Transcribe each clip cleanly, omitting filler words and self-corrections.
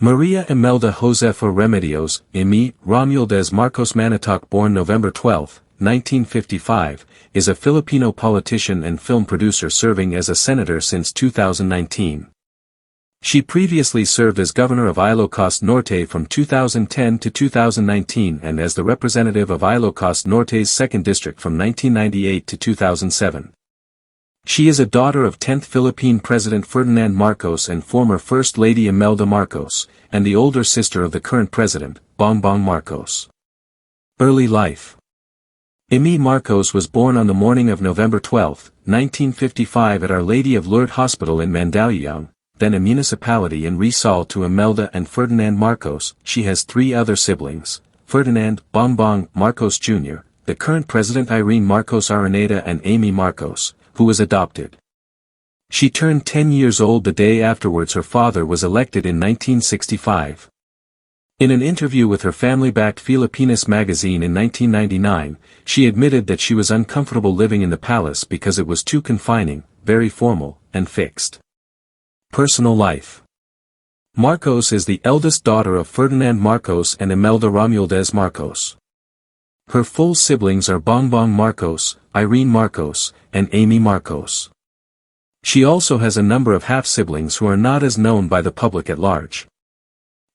Maria Imelda Josefa Remedios, Imee, Romualdez Marcos-Manotoc, born November 12, 1955, is a Filipino politician and film producer serving as a senator since 2019. She previously served as governor of Ilocos Norte from 2010 to 2019 and as the representative of Ilocos Norte's 2nd District from 1998 to 2007. She is a daughter of 10th Philippine President Ferdinand Marcos and former First Lady Imelda Marcos, and the older sister of the current president, Bongbong Marcos. Early life. Imee Marcos was born on the morning of November 12, 1955 at Our Lady of Lourdes Hospital in Mandaluyong, then a municipality in Rizal, to Imelda and Ferdinand Marcos. She has 3 other siblings: Ferdinand Bongbong Marcos Jr., the current president Irene Marcos Araneda, and Imee Marcos, who was adopted. She turned 10 years old the day afterwards her father was elected in 1965. In an interview with her family-backed Filipinas magazine in 1999, she admitted that she was uncomfortable living in the palace because it was too confining, very formal, and fixed. Personal life. Marcos is the eldest daughter of Ferdinand Marcos and Imelda Romualdez Marcos. Her full siblings are Bongbong Marcos, Irene Marcos, and Imee Marcos. She also has a number of half-siblings who are not as known by the public at large.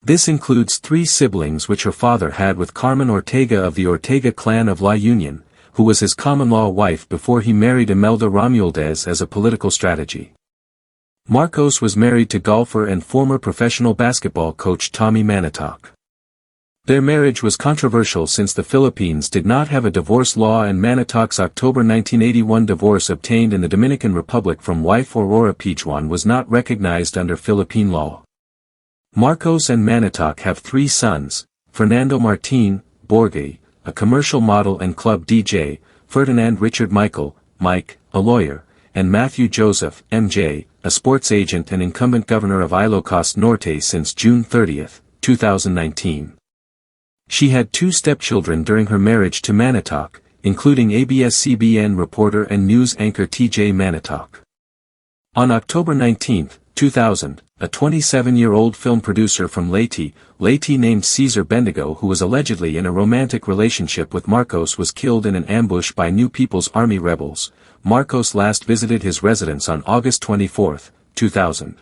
This includes 3 siblings which her father had with Carmen Ortega of the Ortega clan of La Union, who was his common-law wife before he married Imelda Romualdez as a political strategy. Marcos was married to golfer and former professional basketball coach Tommy Manotoc. Their marriage was controversial since the Philippines did not have a divorce law, and Manotoc's October 1981 divorce obtained in the Dominican Republic from wife Aurora Pichuan was not recognized under Philippine law. Marcos and Manotoc have 3 sons: Fernando Martin Borge, a commercial model and club DJ, Ferdinand Richard Michael, Mike, a lawyer, and Matthew Joseph, MJ, a sports agent and incumbent governor of Ilocos Norte since June 30, 2019. She had 2 stepchildren during her marriage to Manotoc, including ABS-CBN reporter and news anchor TJ Manotoc. On October 19, 2000, a 27-year-old film producer from Leyte named Cesar Bendigo, who was allegedly in a romantic relationship with Marcos, was killed in an ambush by New People's Army rebels. Marcos last visited his residence on August 24, 2000.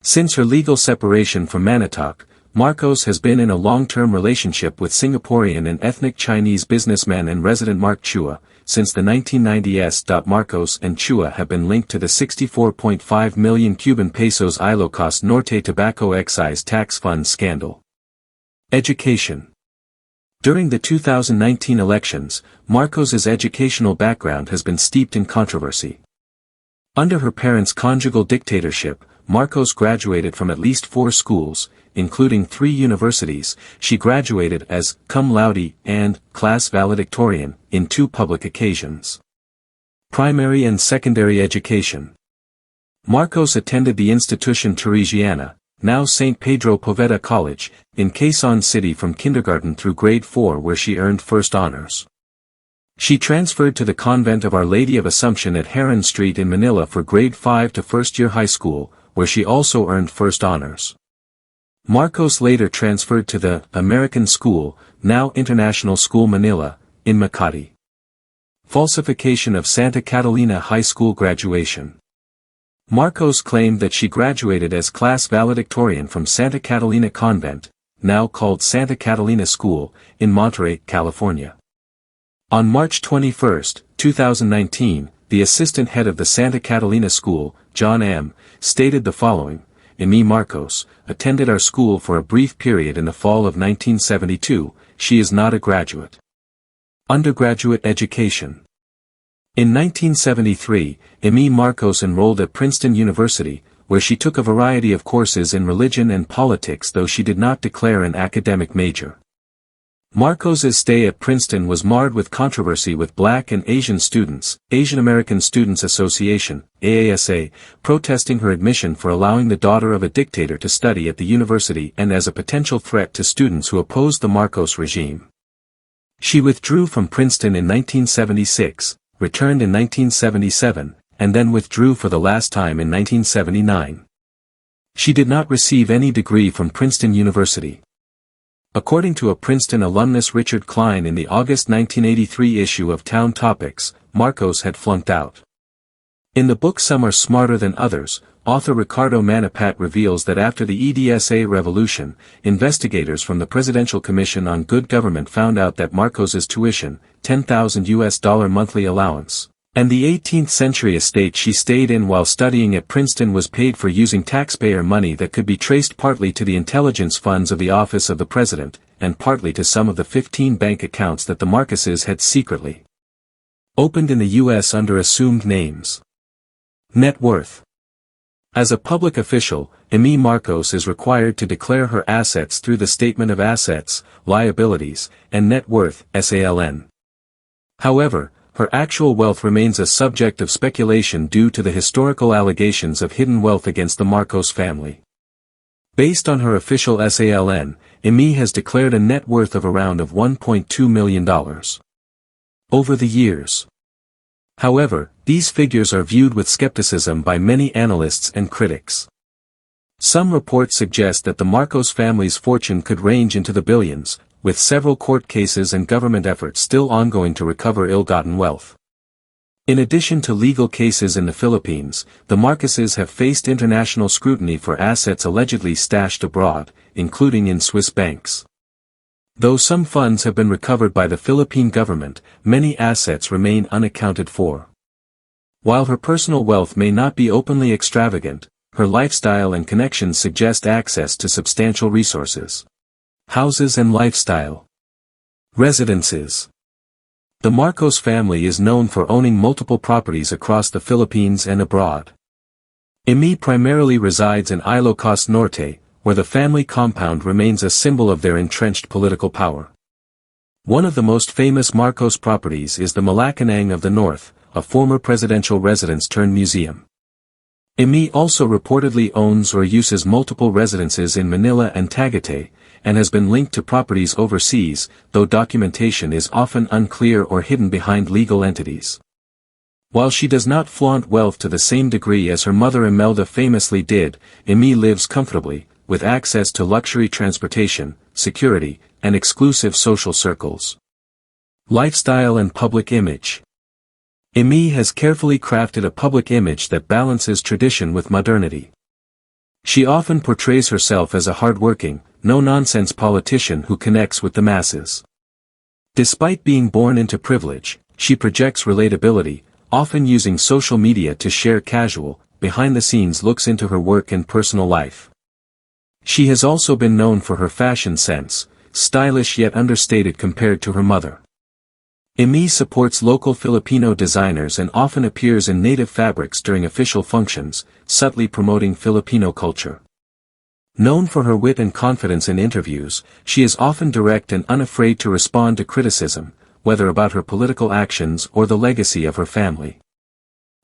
Since her legal separation from Manotoc, Marcos has been in a long-term relationship with Singaporean and ethnic Chinese businessman and resident Mark Chua. Since the 1990s. Marcos and Chua have been linked to the 64.5 million Cuban pesos Ilocos Norte tobacco excise tax fund scandal. Education. During the 2019 elections, Marcos's educational background has been steeped in controversy. Under her parents' conjugal dictatorship, Marcos graduated from at least 4 schools, including 3 universities. She graduated as cum laude and class valedictorian in 2 public occasions. Primary and secondary education. Marcos attended the Institution Teresiana, now St. Pedro Poveda College, in Quezon City from kindergarten through grade 4, where she earned first honors. She transferred to the Convent of Our Lady of Assumption at Heron Street in Manila for grade 5 to first-year high school, where she also earned first honors. Marcos later transferred to the American School, now International School Manila, in Makati. Falsification of Santa Catalina High School graduation. Marcos claimed that she graduated as class valedictorian from Santa Catalina Convent, now called Santa Catalina School, in Monterey, California. On March 21, 2019, the assistant head of the Santa Catalina School, John M., stated the following: Imee Marcos attended our school for a brief period in the fall of 1972, she is not a graduate. Undergraduate education. In 1973, Imee Marcos enrolled at Princeton University, where she took a variety of courses in religion and politics, though she did not declare an academic major. Marcos's stay at Princeton was marred with controversy, with Black and Asian students, Asian American Students Association, AASA, protesting her admission for allowing the daughter of a dictator to study at the university and as a potential threat to students who opposed the Marcos regime. She withdrew from Princeton in 1976, returned in 1977, and then withdrew for the last time in 1979. She did not receive any degree from Princeton University. According to a Princeton alumnus Richard Klein in the August 1983 issue of Town Topics, Marcos had flunked out. In the book Some Are Smarter Than Others, author Ricardo Manapat reveals that after the EDSA revolution, investigators from the Presidential Commission on Good Government found out that Marcos's tuition, $10,000 monthly allowance, and the 18th-century estate she stayed in while studying at Princeton was paid for using taxpayer money that could be traced partly to the intelligence funds of the Office of the President, and partly to some of the 15 bank accounts that the Marcoses had secretly opened in the U.S. under assumed names. Net worth. As a public official, Imee Marcos is required to declare her assets through the Statement of Assets, Liabilities, and Net Worth (SALN). However, her actual wealth remains a subject of speculation due to the historical allegations of hidden wealth against the Marcos family. Based on her official SALN, Imee has declared a net worth of around $1.2 million over the years. However, these figures are viewed with skepticism by many analysts and critics. Some reports suggest that the Marcos family's fortune could range into the billions, with several court cases and government efforts still ongoing to recover ill-gotten wealth. In addition to legal cases in the Philippines, the Marcoses have faced international scrutiny for assets allegedly stashed abroad, including in Swiss banks. Though some funds have been recovered by the Philippine government, many assets remain unaccounted for. While her personal wealth may not be openly extravagant, her lifestyle and connections suggest access to substantial resources. Houses and lifestyle. Residences. The Marcos family is known for owning multiple properties across the Philippines and abroad. Imee primarily resides in Ilocos Norte, where the family compound remains a symbol of their entrenched political power. One of the most famous Marcos properties is the Malacanang of the North, a former presidential residence turned museum. Imee also reportedly owns or uses multiple residences in Manila and Tagaytay, and has been linked to properties overseas, though documentation is often unclear or hidden behind legal entities. While she does not flaunt wealth to the same degree as her mother Imelda famously did, Imee lives comfortably, with access to luxury transportation, security, and exclusive social circles. Lifestyle and public image. Imee has carefully crafted a public image that balances tradition with modernity. She often portrays herself as a hardworking, no-nonsense politician who connects with the masses. Despite being born into privilege, she projects relatability, often using social media to share casual, behind-the-scenes looks into her work and personal life. She has also been known for her fashion sense, stylish yet understated compared to her mother. Imee supports local Filipino designers and often appears in native fabrics during official functions, subtly promoting Filipino culture. Known for her wit and confidence in interviews, she is often direct and unafraid to respond to criticism, whether about her political actions or the legacy of her family.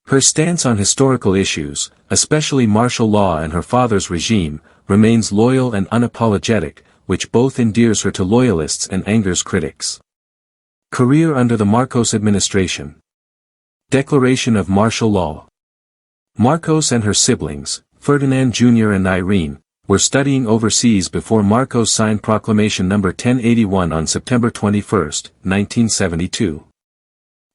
Her stance on historical issues, especially martial law and her father's regime, remains loyal and unapologetic, which both endears her to loyalists and angers critics. Career under the Marcos administration. Declaration of martial law. Marcos and her siblings, Ferdinand Jr. and Irene, were studying overseas before Marcos signed Proclamation No. 1081 on September 21, 1972.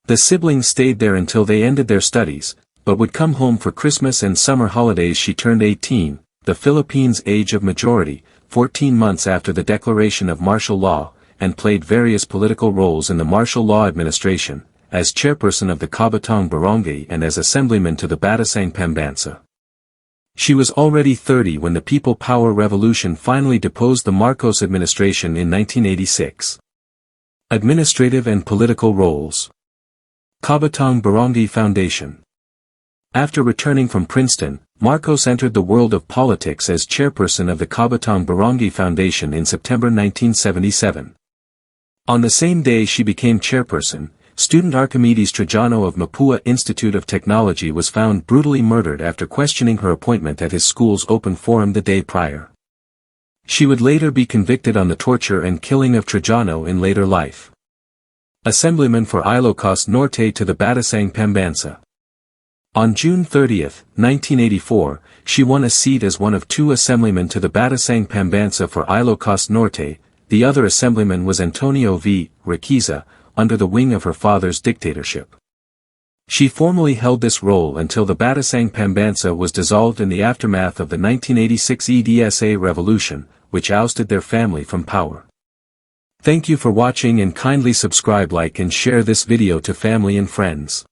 The siblings stayed there until they ended their studies, but would come home for Christmas and summer holidays. She turned 18, the Philippines' age of majority, 14 months after the declaration of martial law, and played various political roles in the martial law administration, as chairperson of the Kabatong Barangay and as assemblyman to the Batasang Pambansa. She was already 30 when the People Power Revolution finally deposed the Marcos administration in 1986. Administrative and political roles. Kabatong Barangay Foundation. After returning from Princeton, Marcos entered the world of politics as chairperson of the Kabatong Barangay Foundation in September 1977. On the same day she became chairperson, student Archimedes Trajano of Mapua Institute of Technology was found brutally murdered after questioning her appointment at his school's open forum the day prior. She would later be convicted on the torture and killing of Trajano in later life. Assemblyman for Ilocos Norte to the Batasang Pambansa. On June 30, 1984, she won a seat as one of two assemblymen to the Batasang Pambansa for Ilocos Norte. The other assemblyman was Antonio V. Requisa, under the wing of her father's dictatorship. She formally held this role until the Batasang Pambansa was dissolved in the aftermath of the 1986 EDSA revolution, which ousted their family from power. Thank you for watching and kindly subscribe, like and share this video to family and friends.